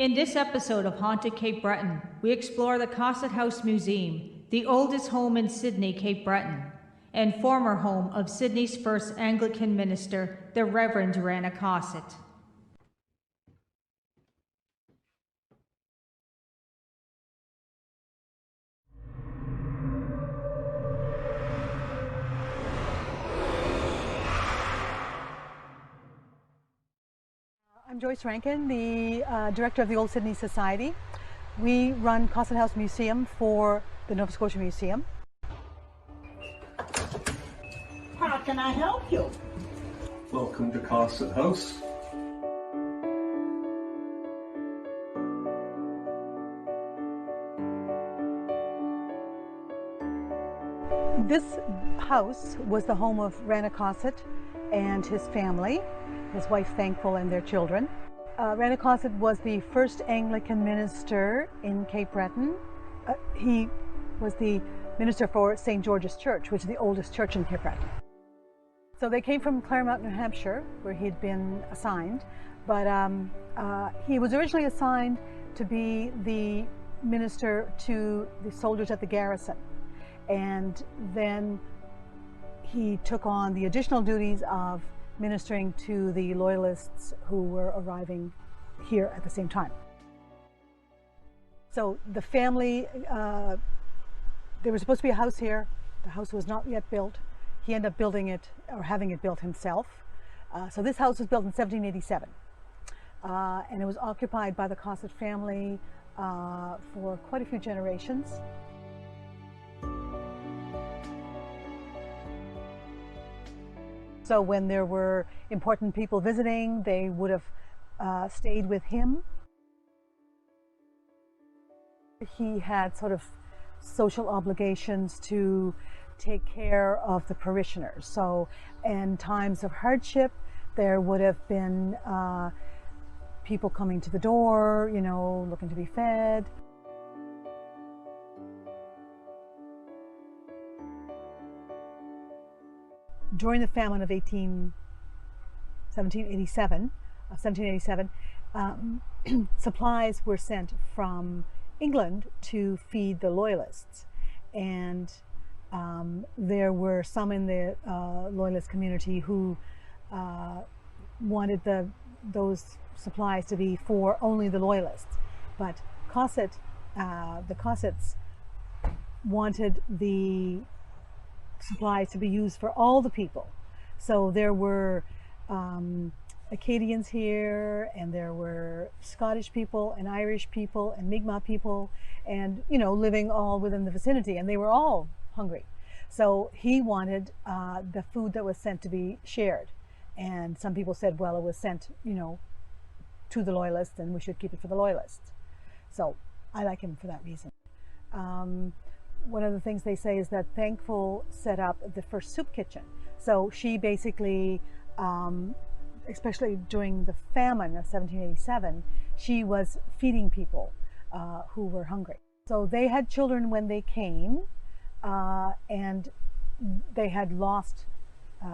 In this episode of Haunted Cape Breton, we explore the Cossit House Museum, the oldest home in Sydney, Cape Breton, and former home of Sydney's first Anglican minister, the Reverend Rana Cossit. I'm Joyce Rankin, the director of the Old Sydney Society. We run Cossit House Museum for the Nova Scotia Museum. How can I help you? Welcome to Cossit House. This house was the home of Rana Cossit and his family, his wife Thankful and their children. Rana Cossit was the first Anglican minister in Cape Breton. He was the minister for St. George's Church, which is the oldest church in Cape Breton. So they came from Claremont, New Hampshire, where he'd been assigned, but he was originally assigned to be the minister to the soldiers at the garrison. And then he took on the additional duties of ministering to the loyalists who were arriving here at the same time. So the family, there was supposed to be a house here. The house was not yet built. He ended up building it, or having it built himself. So this house was built in 1787. And it was occupied by the Cossit family for quite a few generations. So when there were important people visiting, they would have stayed with him. He had sort of social obligations to take care of the parishioners. So in times of hardship, there would have been people coming to the door, you know, looking to be fed. During the famine of 1787, supplies were sent from England to feed the loyalists, and there were some in the loyalist community who wanted those supplies to be for only the loyalists, but the Cossits wanted the supplies to be used for all the people. So there were Acadians here, and there were Scottish people and Irish people and Mi'kmaq people, and you know, living all within the vicinity, and they were all hungry. So he wanted the food that was sent to be shared, and some people said, well, it was sent, you know, to the loyalists, and we should keep it for the loyalists. So I like him for that reason. One of the things they say is that Thankful set up the first soup kitchen. So she basically, especially during the famine of 1787, she was feeding people who were hungry. So they had children when they came, and they had lost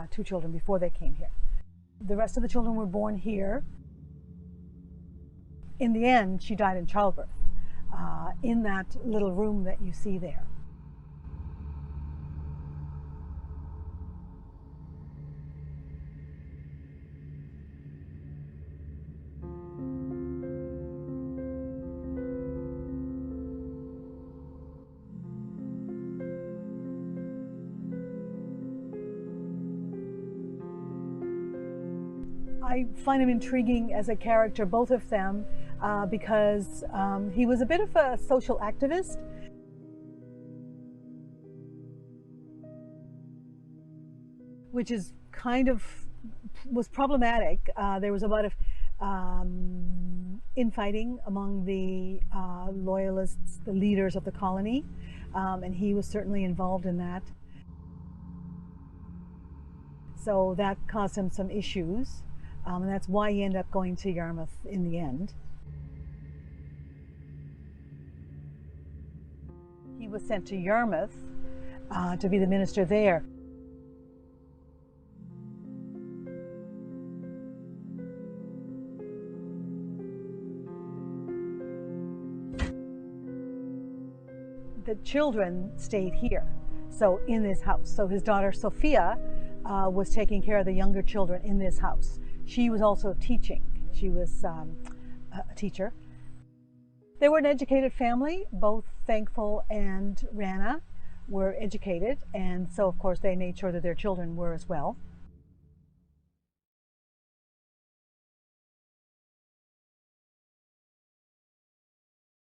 2 children before they came here. The rest of the children were born here. In the end, she died in childbirth in that little room that you see there. I find him intriguing as a character, both of them, because he was a bit of a social activist. Which is kind of, was problematic. There was a lot of infighting among the loyalists, the leaders of the colony, and he was certainly involved in that. So that caused him some issues. And that's why he ended up going to Yarmouth in the end. He was sent to Yarmouth to be the minister there. the children stayed here, so in this house. So his daughter Sophia was taking care of the younger children in this house. She was also teaching. She was a teacher. They were an educated family. Both Thankful and Rana were educated, and so of course they made sure that their children were as well.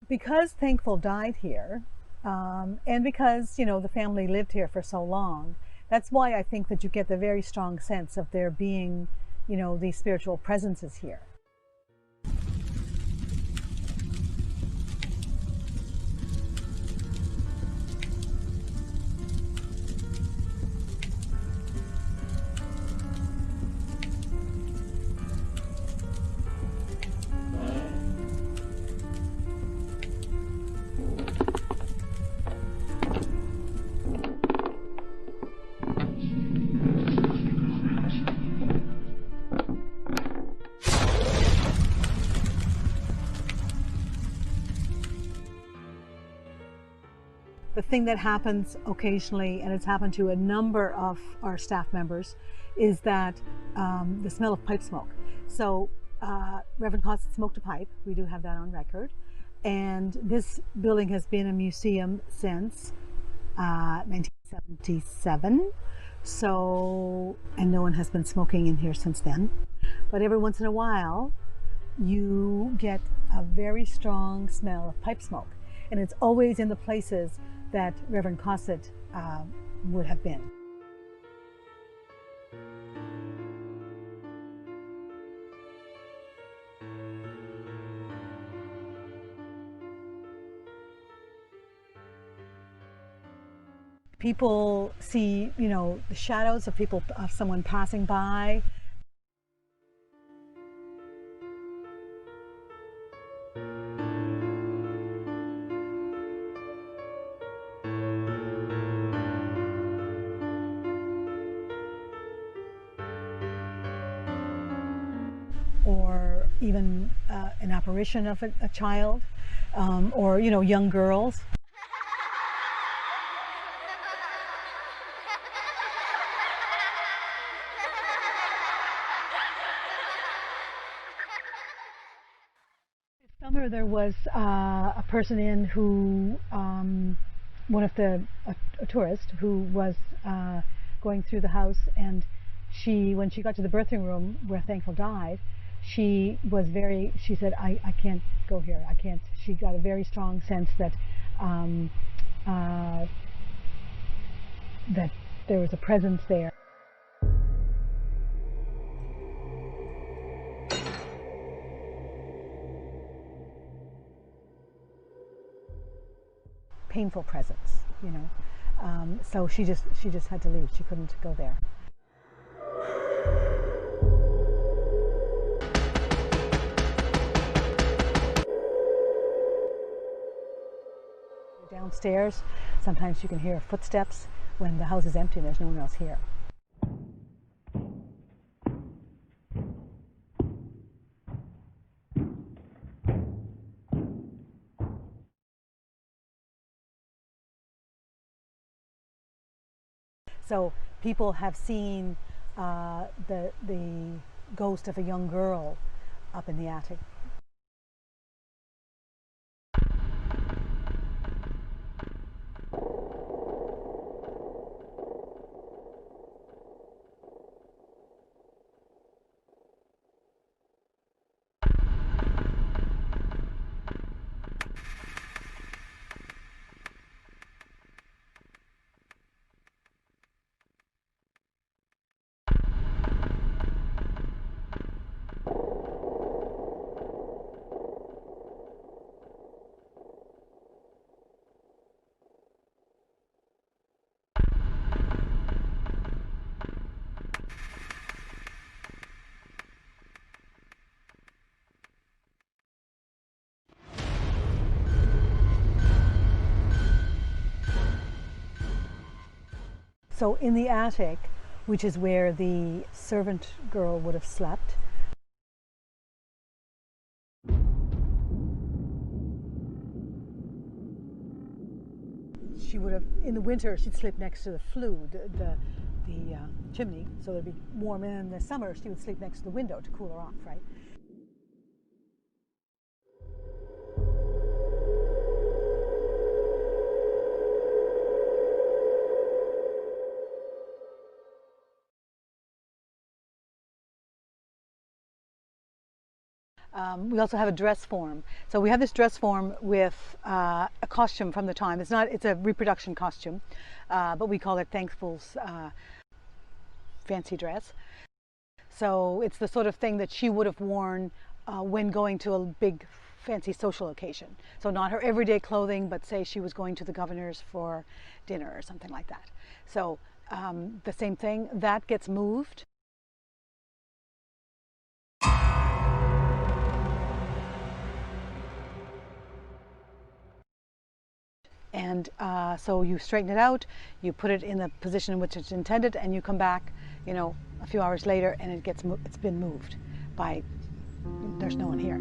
Because Thankful died here, and because, you know, the family lived here for so long, that's why I think that you get the very strong sense of there being, you know, these spiritual presences here. The thing that happens occasionally, and it's happened to a number of our staff members, is that the smell of pipe smoke. So Reverend Cossett smoked a pipe. We do have that on record. And this building has been a museum since 1977. So, and no one has been smoking in here since then. But every once in a while, you get a very strong smell of pipe smoke. And it's always in the places that Reverend Cossett would have been. People see, you know, the shadows of someone passing by. Or even an apparition of a child, or, you know, young girls. This summer there was a person in who, one of a tourist who was going through the house, and when she got to the birthing room where Thankful died, she said, I can't go here, I can't. She got a very strong sense that that there was a presence there. Painful presence, you know. So she just had to leave. She couldn't go there. Downstairs, sometimes you can hear footsteps when the house is empty and there's no one else here. So people have seen the ghost of a young girl up in the attic. So in the attic, which is where the servant girl would have slept, she would have, in the winter, she'd sleep next to the flue, the chimney, so it'd be warm. And in the summer, she would sleep next to the window to cool her off, right? We also have a dress form. So we have this dress form with a costume from the time. It's a reproduction costume, but we call it Thankful's fancy dress. So it's the sort of thing that she would have worn when going to a big fancy social occasion. So not her everyday clothing, but say she was going to the governor's for dinner or something like that. So the same thing, that gets moved. And so you straighten it out, you put it in the position in which it's intended, and you come back, you know, a few hours later, and it's been moved by, there's no one here.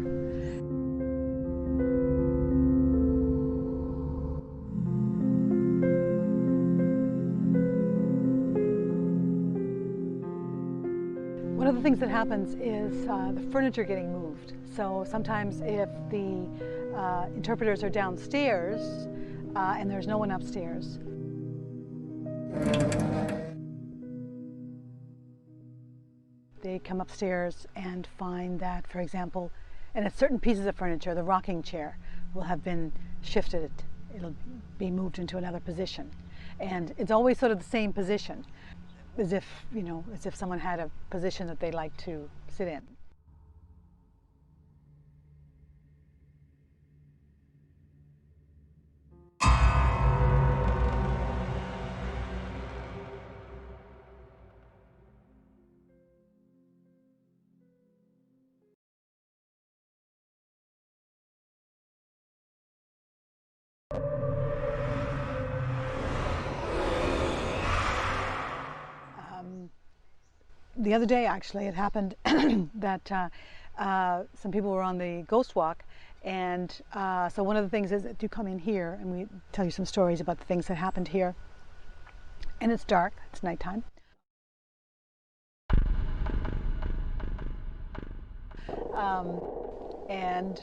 One of the things that happens is the furniture getting moved. So sometimes if the interpreters are downstairs, and there's no one upstairs, they come upstairs and find that, for example, and at certain pieces of furniture, the rocking chair will have been shifted. It'll be moved into another position. And it's always sort of the same position, as if, you know, as if someone had a position that they like to sit in. The other day, actually, it happened that some people were on the ghost walk, and so one of the things is that you come in here and we tell you some stories about the things that happened here. And it's dark, it's nighttime. And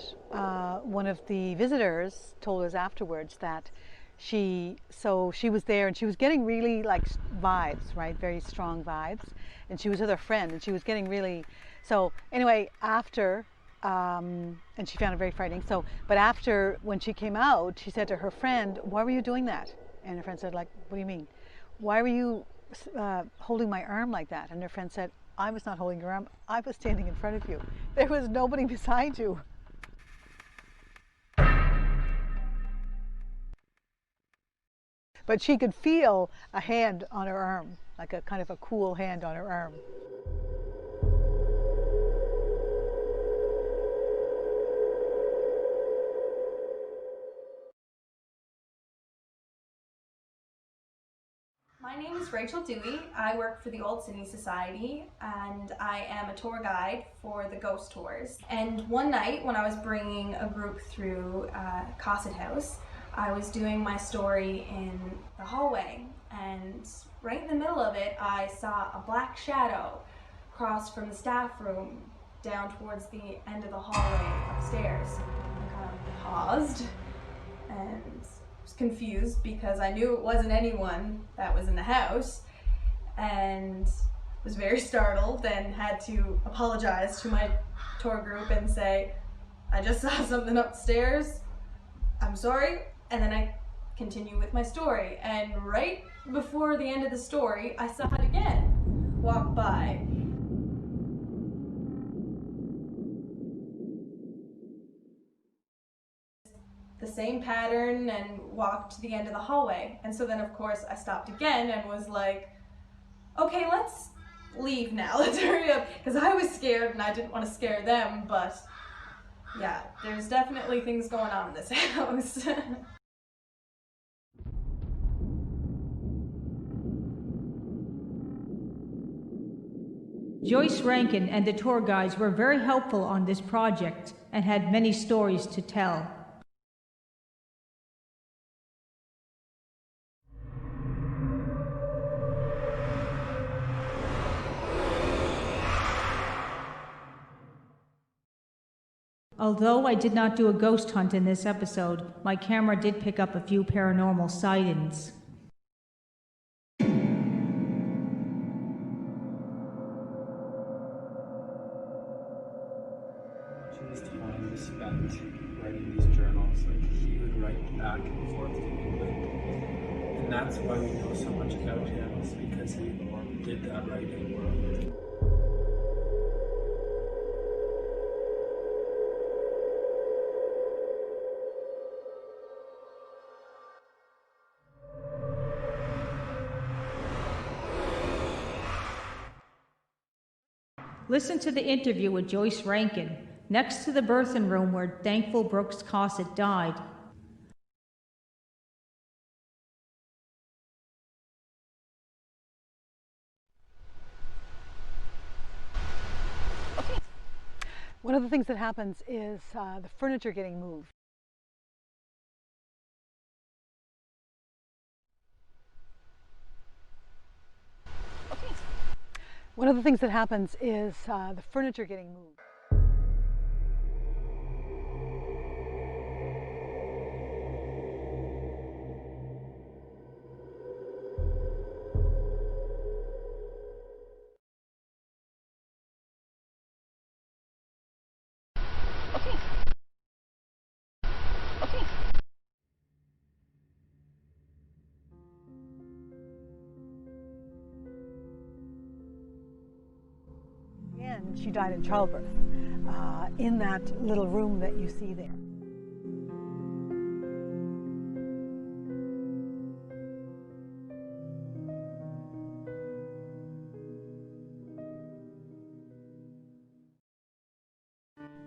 one of the visitors told us afterwards that she was there and she was getting really like vibes, right? Very strong vibes. And she was with her friend and she was getting really, so anyway, after, and she found it very frightening. So, but after, when she came out, she said to her friend, "Why were you doing that?" And her friend said, like, "What do you mean? Why were you holding my arm like that?" And her friend said, "I was not holding your arm. I was standing in front of you. There was nobody beside you." But she could feel a hand on her arm, like a kind of a cool hand on her arm. My name is Rachel Dewey. I work for the Old Sydney Society and I am a tour guide for the ghost tours. And one night when I was bringing a group through Cossit House, I was doing my story in the hallway, and right in the middle of it I saw a black shadow cross from the staff room down towards the end of the hallway upstairs. I kind of paused and was confused because I knew it wasn't anyone that was in the house, and was very startled and had to apologize to my tour group and say, "I just saw something upstairs, I'm sorry." And then I continue with my story, and right before the end of the story I saw it again walk by. The same pattern and walked to the end of the hallway. And so then of course I stopped again and was like, okay, let's leave now, let's hurry up, because I was scared and I didn't want to scare them. But yeah, there's definitely things going on in this house. Joyce Rankin and the tour guides were very helpful on this project and had many stories to tell. Although I did not do a ghost hunt in this episode, my camera did pick up a few paranormal sightings. His time was spent writing these journals. Like, he would write back and forth to England, and that's why we know so much about him, is because he did that writing. Listen to the interview with Joyce Rankin, next to the birthing room where thankful Brooks Cossit died. One of the things that happens is the furniture getting moved. One of the things that happens is the furniture getting moved. And she died in childbirth in that little room that you see there.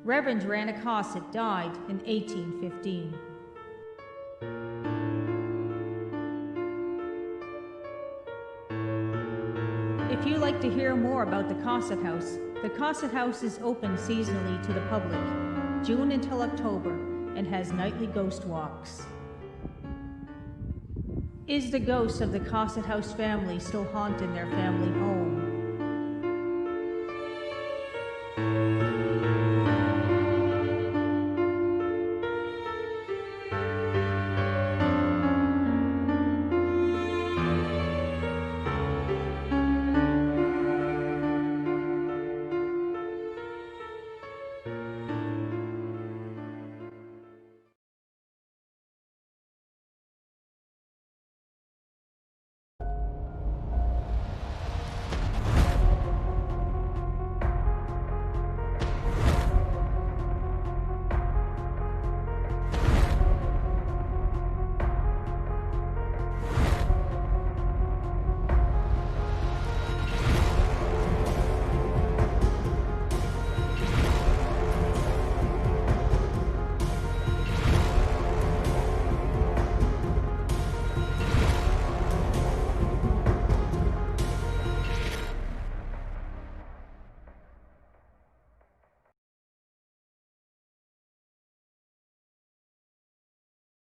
Reverend Rana Cossit died in 1815. If you'd like to hear more about the Cossett House is open seasonally to the public, June until October, and has nightly ghost walks. Is the ghost of the Cossett House family still haunting their family home?